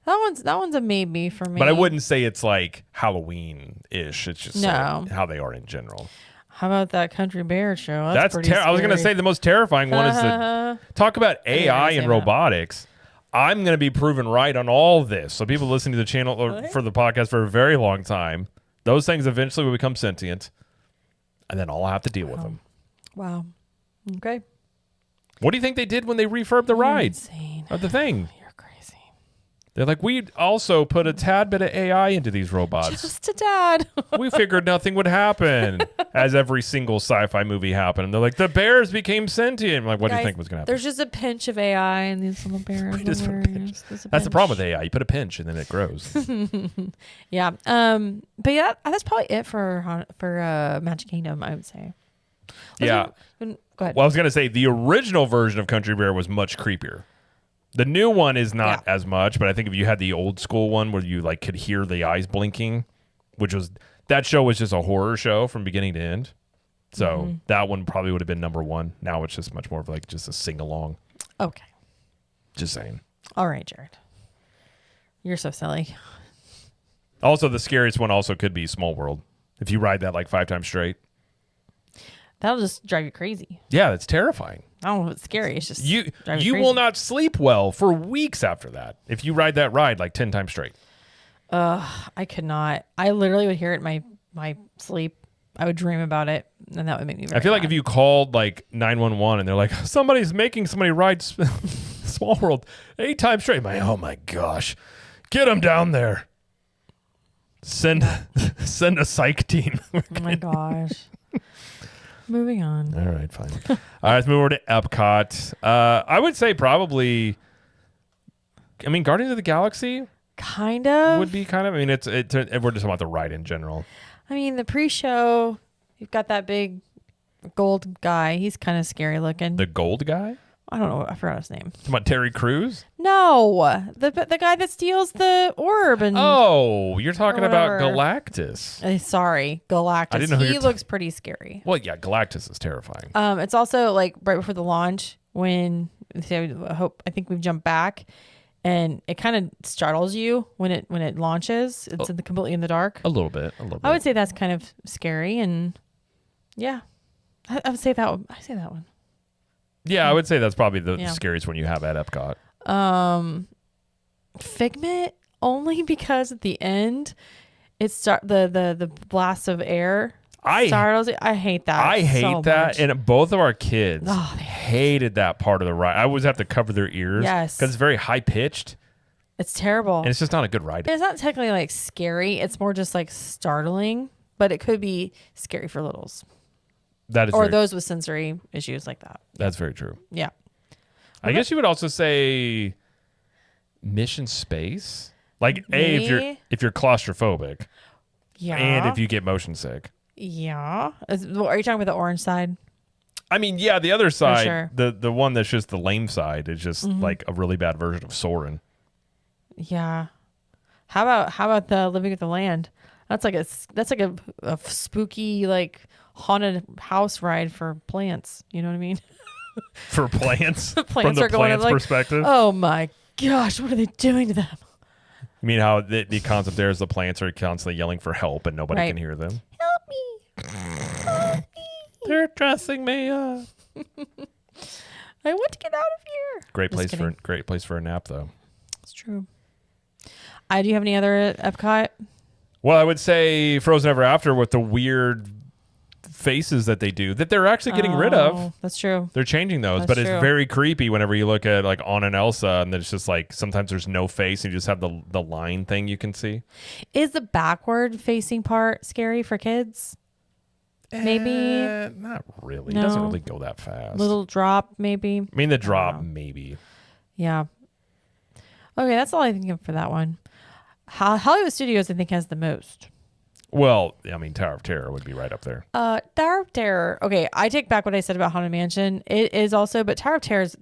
That one's a maybe for me. But I wouldn't say it's like Halloween-ish. It's just No. how they are in general. How about that Country Bear show? That's pretty I was going to scary. say the most terrifying one is the talk about AI say and that. robotics. I'm going to be proven right on all this. So people listening to the channel or for the podcast for a very long time, those things eventually will become sentient, and then I'll have to deal with them. Wow. Okay. What do you think they did when they refurbed the ride Insane. or the thing? You're crazy. They're like, we also put a tad bit of AI into these robots. Just a dad. We figured nothing would happen, as every single sci-fi movie happened. And they're like, the bears became sentient. I'm like, what do you Guys, think was going to happen? There's just a pinch of AI in these little bears. Just a Don't worry. pinch. Just a That's the problem with pinch. AI. You put a pinch and then it grows. Yeah. But yeah, that's probably it for Magic Kingdom, I would say. Yeah. Go ahead. Well, I was going to say the original version of Country Bear was much creepier. The new one is not as much, but I think if you had the old school one where you like could hear the eyes blinking, that show was just a horror show from beginning to end. So that one probably would have been number one. Now it's just much more of like just a sing along. Okay. Just saying. All right, Jared. You're so silly. Also, the scariest one also could be Small World. If you ride that like 5 times straight. That'll just drive you crazy. Yeah, that's terrifying. I don't know if it's scary. It's just You drive you will crazy. not sleep well for weeks after that if you ride that ride like 10 times straight. I could not. I literally would hear it in my sleep. I would dream about it, and that would make me very I feel like mad. if you called like 911 and they're like, somebody's making somebody ride Small World 8 times straight. Oh my gosh. Get them down there. Send a psych team. Oh my gosh. Moving on. All right, fine. All right, let's move over to Epcot. I would say probably, Guardians of the Galaxy Kind of. would be kind of, we're just talking about the ride in general. I mean, the pre-show, you've got that big gold guy. He's kind of scary looking. The gold guy? I don't know. I forgot his name. Talking about Terry Crews? No, the guy that steals the orb and. Oh, you're talking about whatever. Galactus. Sorry, Galactus. I didn't know who He you're looks pretty scary. Well, yeah, Galactus is terrifying. It's also like right before the launch when I think we've jumped back, and it kind of startles you when it launches. It's completely in the dark. A little bit. I would say that's kind of scary, and yeah, I would say that one. I say that one. Yeah, I would say that's probably the Yeah. scariest one you have at Epcot. Figment only because at the end it the blast of air startles you. I hate that. I hate so that, much. and both of our kids Oh, they hated that part of the ride. I always have to cover their ears, Yes. because it's very high pitched, It's terrible. and it's just not a good ride. It's not technically like scary. It's more just like startling, but it could be scary for littles That is or very, those with sensory issues like that. that's very true. Yeah. I guess you would also say Mission Space, like Maybe. if you're claustrophobic, Yeah. and if you get motion sick. Yeah. Are you talking about the orange side? Yeah, the other side, sure. the one that's just the lame side is just like a really bad version of Soarin'. Yeah. How about the Living with the Land? That's like a spooky like haunted house ride for plants. You know what I mean? For plants, The from plants the are going plants' like, perspective. oh my gosh, what are they doing to them? You mean how the concept there is the plants are constantly yelling for help and nobody Right. can hear them? Help me. They're dressing me up. I want to get out of here. Great place for a nap, though. It's true. Do you have any other Epcot? Well, I would say Frozen Ever After with the weird faces that they do that they're actually getting rid of. That's true. They're changing those, but it's very creepy whenever you look at like Anna and Elsa, and it's just like sometimes there's no face and you just have the line thing you can see. Is the backward facing part scary for kids? Maybe not really. No. It doesn't really go that fast. Little drop, maybe. I mean, the drop, maybe. Yeah. Okay, that's all I think of for that one. Hollywood Studios, I think, has the most. Well, I mean, Tower of Terror would be right up there. Tower of Terror. Okay, I take back what I said about Haunted Mansion. It is also, but Tower of Terror is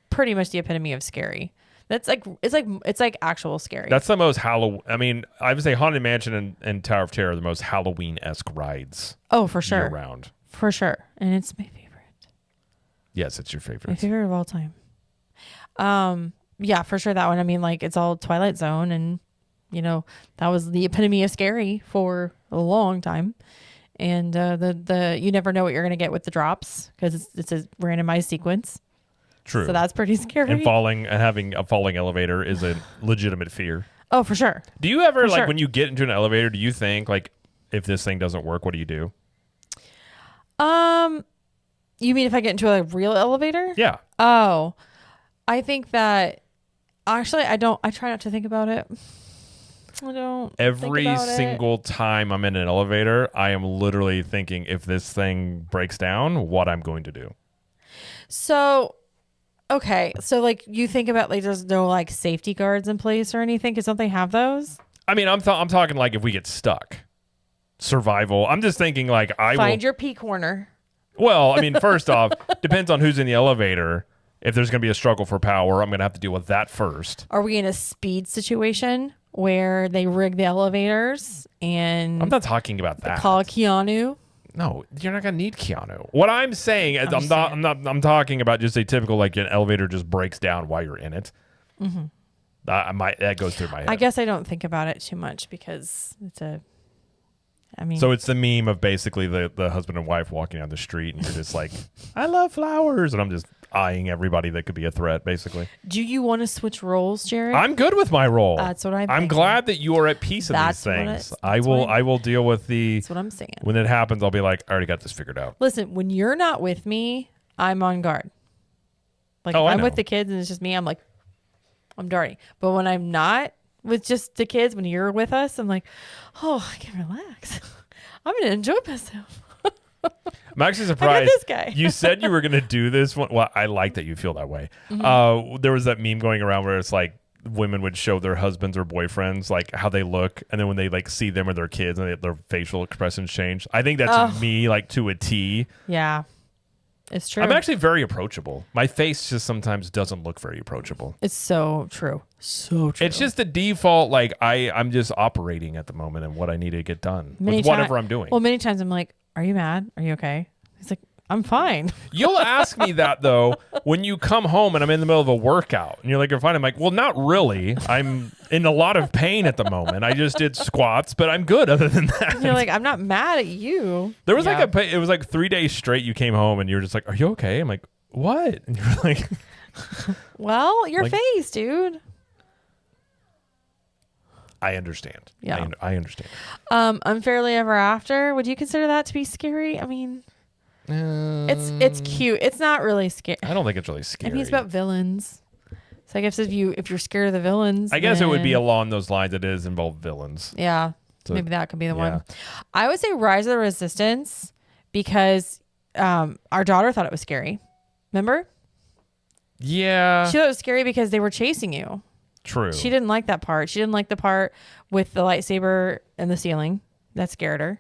pretty much the epitome of scary. That's like it's like actual scary. That's the most Halloween. I mean, I would say Haunted Mansion and Tower of Terror are the most Halloween-esque rides. Oh, for sure. Year-round. For sure, and it's my favorite. Yes, it's your favorite. My favorite of all time. Yeah, for sure that one. I mean, like it's all Twilight Zone, and that was the epitome of scary for a long time. And the you never know what you're gonna get with the drops because it's a randomized sequence. True. So that's pretty scary. And having a falling elevator is a legitimate fear. Oh, for sure. Do you ever when you get into an elevator, do you think like if this thing doesn't work, what do you do? You mean if I get into a real elevator? Yeah. Oh, I think that actually I don't. I try not to think about it. I don't. Every single time I'm in an elevator, I am literally thinking if this thing breaks down, what I'm going to do. So. Okay, so like you think about like there's no like safety guards in place or anything because don't they have those? I mean, I'm talking like if we get stuck, survival. I'm just thinking like Find your pee corner. Well, I mean, first off, depends on who's in the elevator. If there's going to be a struggle for power, I'm going to have to deal with that first. Are we in a speed situation where they rig the elevators and I'm not talking about that. Call Keanu. No, you're not gonna need Keanu. What I'm saying is, I'm talking about just a typical like an elevator just breaks down while you're in it. Mm-hmm. That goes through my head. I guess I don't think about it too much because so it's the meme of basically the husband and wife walking down the street and you're just like, I love flowers, and I'm just eyeing everybody that could be a threat, basically. Do you want to switch roles, Jared? I'm good with my role. That's what I'm glad that you are at peace in these things. I will deal with That's what I'm saying. When it happens, I'll be like, I already got this figured out. Listen, when you're not with me, I'm on guard. Like if I'm with the kids and it's just me, I'm like, I'm darting. But when I'm not with just the kids, when you're with us, I'm like, oh, I can relax. I'm going to enjoy myself. I'm actually surprised. This guy. You said you were going to do this one. Well, I like that you feel that way. Mm-hmm. There was that meme going around where it's like women would show their husbands or boyfriends like how they look, and then when they like see them or their kids, and their facial expressions change. I think that's me like to a T. Yeah, it's true. I'm actually very approachable. My face just sometimes doesn't look very approachable. It's so true. So true. It's just the default. Like I'm just operating at the moment and what I need to get done with whatever I'm doing. Well, many times I'm like, are you mad? Are you okay? He's like, I'm fine. You'll ask me that, though, when you come home and I'm in the middle of a workout. And you're like, you're fine. I'm like, well, not really. I'm in a lot of pain at the moment. I just did squats, but I'm good other than that. And you're like, I'm not mad at you. There was it was like 3 days straight you came home and you were just like, are you okay? I'm like, what? And you're like. Well, your face, dude. I understand. Yeah. I understand. Unfairly Ever After. Would you consider that to be scary? I mean, it's cute. It's not really scary. I don't think it's really scary. I mean, it's about villains. So I guess if you're scared of the villains, I guess it would be along those lines. It is involve villains. Yeah. So maybe that could be the one. I would say Rise of the Resistance because our daughter thought it was scary. Remember? Yeah. She thought it was scary because they were chasing you. True. She didn't like that part. She didn't like the part with the lightsaber in the ceiling. That scared her.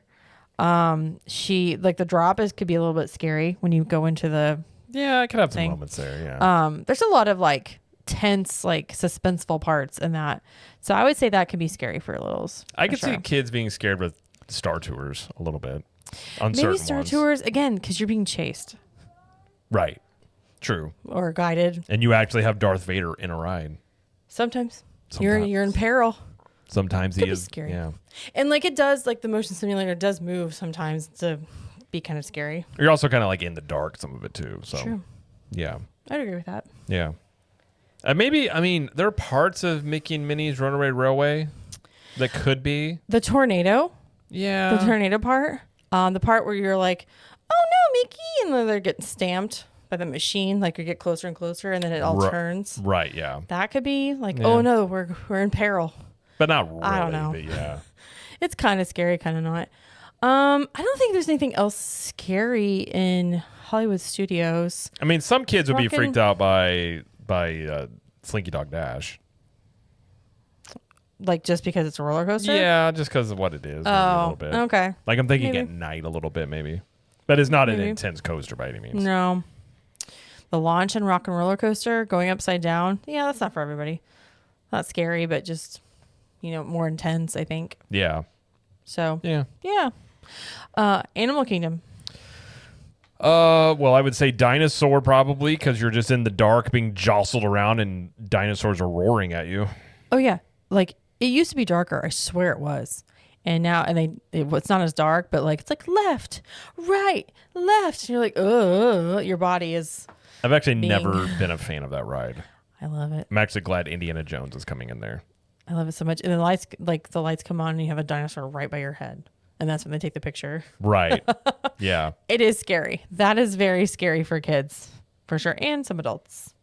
She like the drop could be a little bit scary when you go into the I could have some moments there. Yeah. There's a lot of like tense, like suspenseful parts in that. So I would say that could be scary for littles. I could see kids being scared with Star Tours a little bit. Maybe Star Tours again because you're being chased. Right. True. Or guided. And you actually have Darth Vader in a ride. Sometimes. You're in peril. Sometimes he is scary. Yeah. And like it does, like the motion simulator does move sometimes to be kind of scary. You're also kind of like in the dark some of it too. So True. Yeah. I'd agree with that. Yeah. Maybe, I mean, there are parts of Mickey and Minnie's Runaway Railway that could be. The tornado. Yeah. The tornado part. The part where you're like, oh no, Mickey, and then they're getting stamped by the machine. Like you get closer and closer, and then it all turns. Right. Yeah. That could be like, oh no, we're in peril. But not really. I don't know. But yeah. It's kind of scary, kind of not. I don't think there's anything else scary in Hollywood studios. I mean, some kids would be freaked out by Slinky Dog Dash. Like just because it's a roller coaster? Yeah, just because of what it is. Maybe a little bit. Okay. Like I'm thinking at night a little bit, maybe. But it's not an intense coaster by any means. No. The launch and rock and roller coaster going upside down. Yeah, that's not for everybody. Not scary, but just, more intense, I think. Yeah. So. Yeah. Yeah. Animal Kingdom. Well, I would say Dinosaur probably because you're just in the dark being jostled around and dinosaurs are roaring at you. Oh, yeah. Like, it used to be darker. I swear it was. And now, it's not as dark, but like, it's like left, right, left. And you're like, your body is. I've actually never been a fan of that ride. I love it. I'm actually glad Indiana Jones is coming in there. I love it so much. And the lights come on and you have a dinosaur right by your head. And that's when they take the picture. Right. Yeah. It is scary. That is very scary for kids, for sure. And some adults.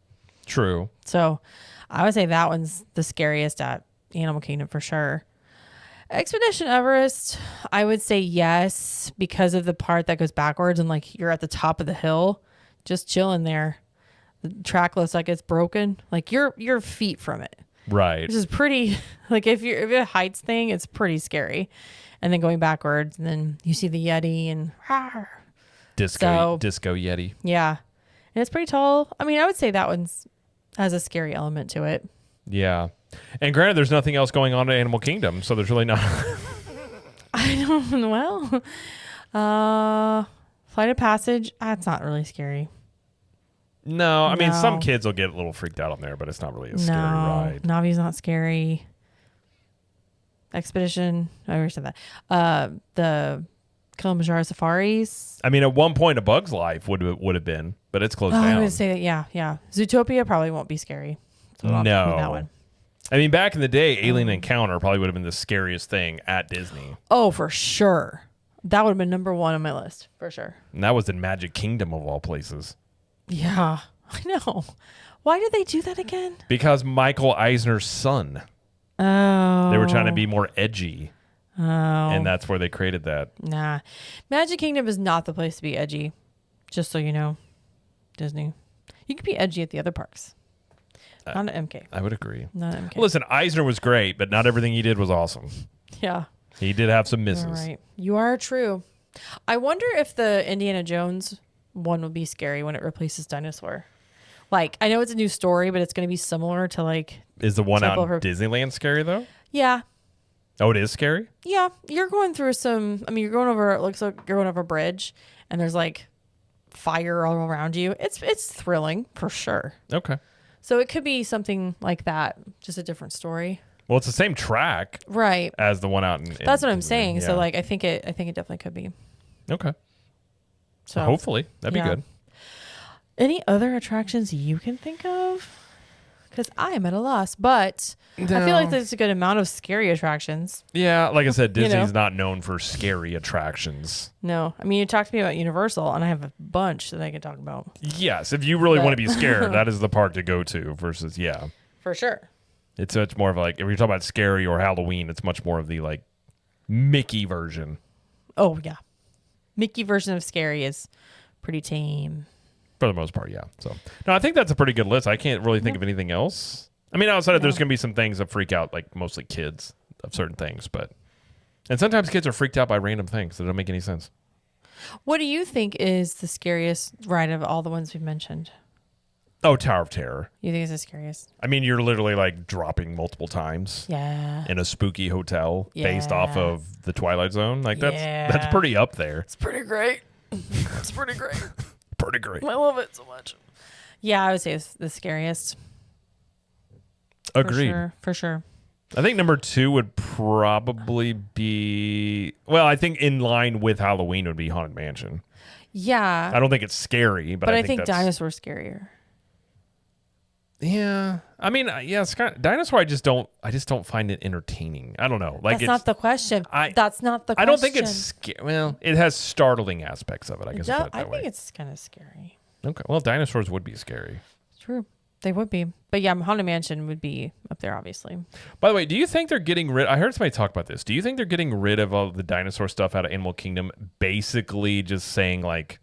True. So I would say that one's the scariest at Animal Kingdom for sure. Expedition Everest, I would say yes, because of the part that goes backwards and like you're at the top of the hill, just chilling there. The track looks like it's broken. Like you're feet from it. Right. Which is pretty, like if it's a heights thing, it's pretty scary. And then going backwards, and then you see the Yeti and Disco Yeti. Yeah. And it's pretty tall. I mean, I would say that one's has a scary element to it. Yeah. And granted, there's nothing else going on at Animal Kingdom, so there's really not. I don't, Flight of Passage, that's not really scary. No, I mean, some kids will get a little freaked out on there, but it's not really a scary ride. Navi's not scary. Expedition, I already said that. The Kilimanjaro Safaris. I mean, at one point, A Bug's Life would have been, but it's closed down. I would say that, yeah. Zootopia probably won't be scary. So no. That one. I mean, back in the day, Alien Encounter probably would have been the scariest thing at Disney. Oh, for sure. That would have been number one on my list, for sure. And that was in Magic Kingdom of all places. Yeah, I know. Why did they do that again? Because Michael Eisner's son. Oh. They were trying to be more edgy. Oh. And that's where they created that. Nah. Magic Kingdom is not the place to be edgy. Just so you know. Disney. You can be edgy at the other parks. Not at MK. I would agree. Not at MK. Listen, Eisner was great, but not everything he did was awesome. Yeah. He did have some misses. All right. You are true. I wonder if the Indiana Jones one will be scary when it replaces Dinosaur. Like, I know it's a new story, but it's going to be similar to like... Is the one out in Disneyland scary, though? Yeah. Oh, it is scary? Yeah. You're going through you're going over, it looks like you're going over a bridge, and there's like fire all around you. It's thrilling, for sure. Okay. So it could be something like that, just a different story. Well, it's the same track. Right. As the one out in That's what I'm saying. Yeah. So like, I think it definitely could be. Okay. So hopefully. That'd be good. Any other attractions you can think of? Because I am at a loss, but I feel like there's a good amount of scary attractions. Yeah, like I said, Disney's not known for scary attractions. No. I mean, you talked to me about Universal, and I have a bunch that I could talk about. Yes, if you really want to be scared, that is the park to go to versus, For sure. It's much more of like, if you're talking about scary or Halloween, it's much more of the like Mickey version. Oh, yeah. Mickey version of scary is pretty tame. For the most part, yeah. So, no, I think that's a pretty good list. I can't really think of anything else. I mean, outside of there's going to be some things that freak out, like mostly kids of certain things, and sometimes kids are freaked out by random things that don't make any sense. What do you think is the scariest ride of all the ones we've mentioned? Oh, Tower of Terror. You think it's the scariest? I mean, you're literally like dropping multiple times. Yeah. In a spooky hotel based off of the Twilight Zone. Like that's pretty up there. It's pretty great. It's pretty great. Pretty great. I love it so much. Yeah, I would say it's the scariest. Agreed. For sure. I think number 2 would probably be, well, I think in line with Halloween would be Haunted Mansion. Yeah. I don't think it's scary, but I think Dinosaur's scarier. Yeah, I mean, yeah, it's kind of, Dinosaur. I just don't find it entertaining. I don't know. Like That's not the question. That's not the question. I don't think it's well. It has startling aspects of it. I guess. I think it's kind of scary. Okay. Well, dinosaurs would be scary. True, they would be. But yeah, Haunted Mansion would be up there, obviously. By the way, do you think they're getting rid? I heard somebody talk about this. Do you think they're getting rid of all the dinosaur stuff out of Animal Kingdom? Basically, just saying like,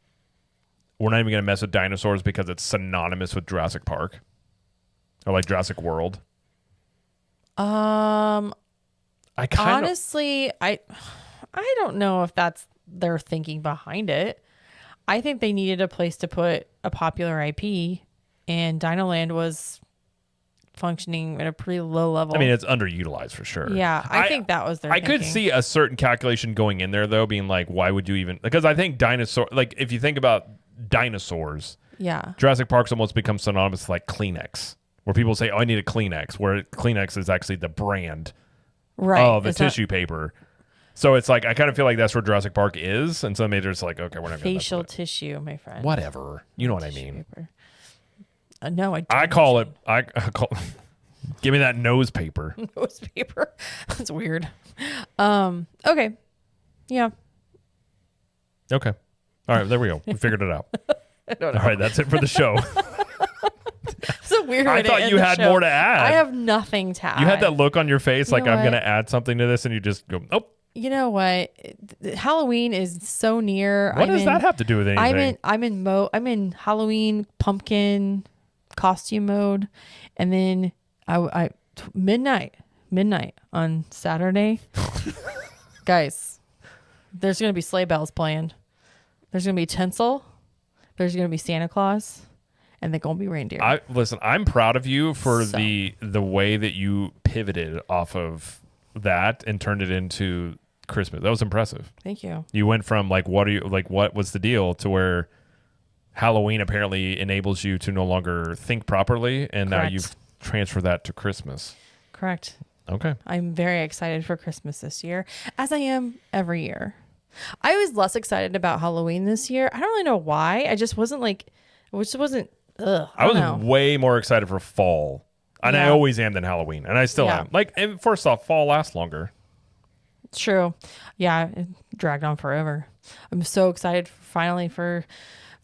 we're not even going to mess with dinosaurs because it's synonymous with Jurassic Park. Or like Jurassic World. I don't know if that's their thinking behind it. I think they needed a place to put a popular IP, and Dinoland was functioning at a pretty low level. I mean, it's underutilized for sure. Yeah, I think that was their thinking. could see a certain calculation going in there though, being like, why would you even? Because I think like if you think about dinosaurs, yeah, Jurassic Park's almost become synonymous with like Kleenex. Where people say, "Oh, I need a Kleenex," where Kleenex is actually the brand of the tissue paper. So it's like I kind of feel like that's where Jurassic Park is, and so maybe it's like, okay, we're not going to facial tissue, my friend. Whatever, you know what I mean? Paper. No, I don't. I call it. I call. Give me that nose paper. Nose paper. That's weird. Okay. Yeah. Okay. All right. There we go. We figured it out. I don't know. All right. That's it for the show. It's a weird way I thought you had show. more to add. I have nothing to add. You had that look on your face like I'm going what? to add something to this, and you just go, oh. You know what? Halloween is so near. What does that have to do with anything? I'm in Halloween pumpkin costume mode, and then I midnight on Saturday. Guys, there's gonna be sleigh bells playing. There's gonna be tinsel. There's gonna be Santa Claus. And they're gonna be reindeer. Listen, I'm proud of you for the way that you pivoted off of that and turned it into Christmas. That was impressive. Thank you. You went from like what was the deal to where Halloween apparently enables you to no longer think properly, and Correct. now you've transferred that to Christmas. Correct. Okay. I'm very excited for Christmas this year, as I am every year. I was less excited about Halloween this year. I don't really know why. I just wasn't like, I was way more excited for fall, and I always am than Halloween, and I still am. Like, and first off, fall lasts longer. True. Yeah, it dragged on forever. I'm so excited finally for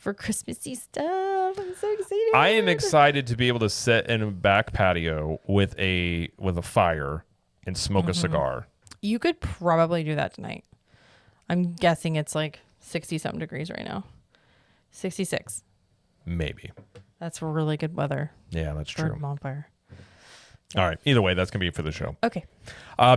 Christmassy stuff. I'm so excited. I am excited to be able to sit in a back patio with a fire and smoke a cigar. You could probably do that tonight. I'm guessing it's like 60-something degrees right now. 66. Maybe. That's really good weather. Yeah, that's for true. a bonfire. All right. Either way, that's going to be it for the show. Okay.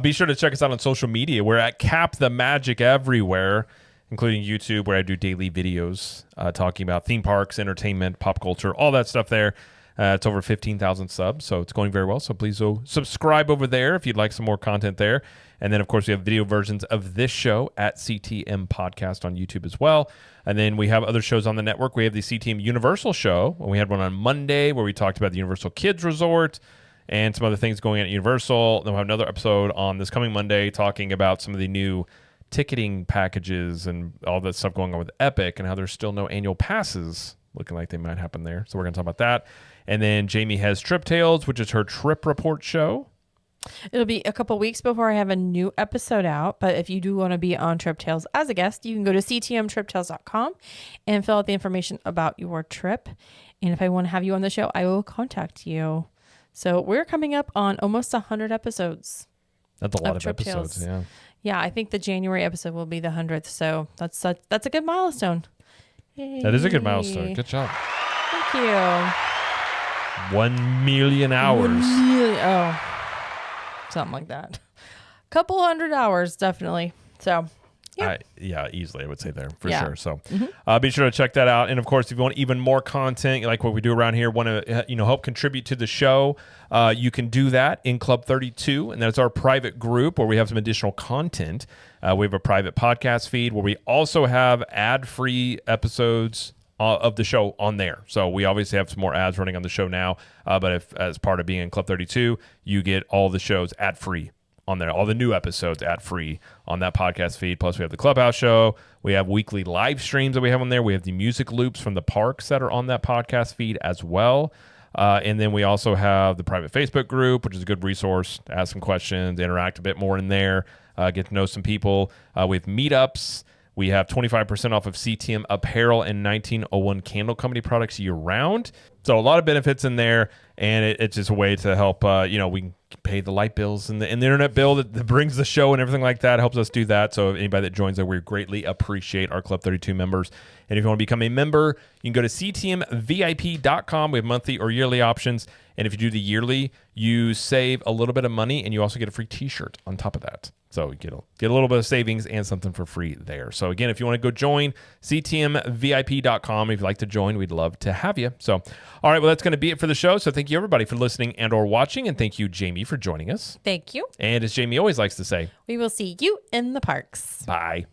Be sure to check us out on social media. We're at Cap the Magic everywhere, including YouTube, where I do daily videos talking about theme parks, entertainment, pop culture, all that stuff there. It's over 15,000 subs, so it's going very well. So please go subscribe over there if you'd like some more content there. And then, of course, we have video versions of this show at CTM Podcast on YouTube as well. And then we have other shows on the network. We have the CTM Universal show. We had one on Monday where we talked about the Universal Kids Resort and some other things going on at Universal. Then we'll have another episode on this coming Monday talking about some of the new ticketing packages and all that stuff going on with Epic and how there's still no annual passes looking like they might happen there. So we're going to talk about that. And then Jamie has Trip Tales, which is her trip report show. It'll be a couple weeks before I have a new episode out, but if you do want to be on Trip Tales as a guest, you can go to ctmtriptales.com and fill out the information about your trip. And if I want to have you on the show, I will contact you. So we're coming up on almost 100 episodes. That's a lot of Trip episodes, Tales. yeah. Yeah, I think the January episode will be the 100th, so that's a good milestone. Yay. That is a good milestone. Good job. Thank you. 1 million hours. Something like that. Couple 100 hours, definitely. So, yeah, easily I would say there for Yeah. sure. So, be sure to check that out. And of course, if you want even more content, like what we do around here, want to help contribute to the show, you can do that in Club 32, and that's our private group where we have some additional content. We have a private podcast feed where we also have ad-free episodes of the show on there. So we obviously have some more ads running on the show now, but if as part of being in Club 32, you get all the shows ad-free on there, all the new episodes ad-free on that podcast feed. Plus we have the Clubhouse show. We have weekly live streams that we have on there. We have the music loops from the parks that are on that podcast feed as well. And then we also have the private Facebook group, which is a good resource to ask some questions, interact a bit more in there, get to know some people. We have meetups. We have 25% off of CTM apparel and 1901 Candle Company products year round. So a lot of benefits in there, and it's just a way to help, we can pay the light bills and the internet bill that brings the show and everything like that, helps us do that. So anybody that joins there, we greatly appreciate our Club 32 members. And if you want to become a member, you can go to ctmvip.com. We have monthly or yearly options. And if you do the yearly, you save a little bit of money, and you also get a free t-shirt on top of that. So you get a little bit of savings and something for free there. So again, if you want to go join, ctmvip.com. If you'd like to join, we'd love to have you. So, all right, well, that's going to be it for the show. So thank you, everybody, for listening and or watching. And thank you, Jamie, for joining us. Thank you. And as Jamie always likes to say, We will see you in the parks. bye.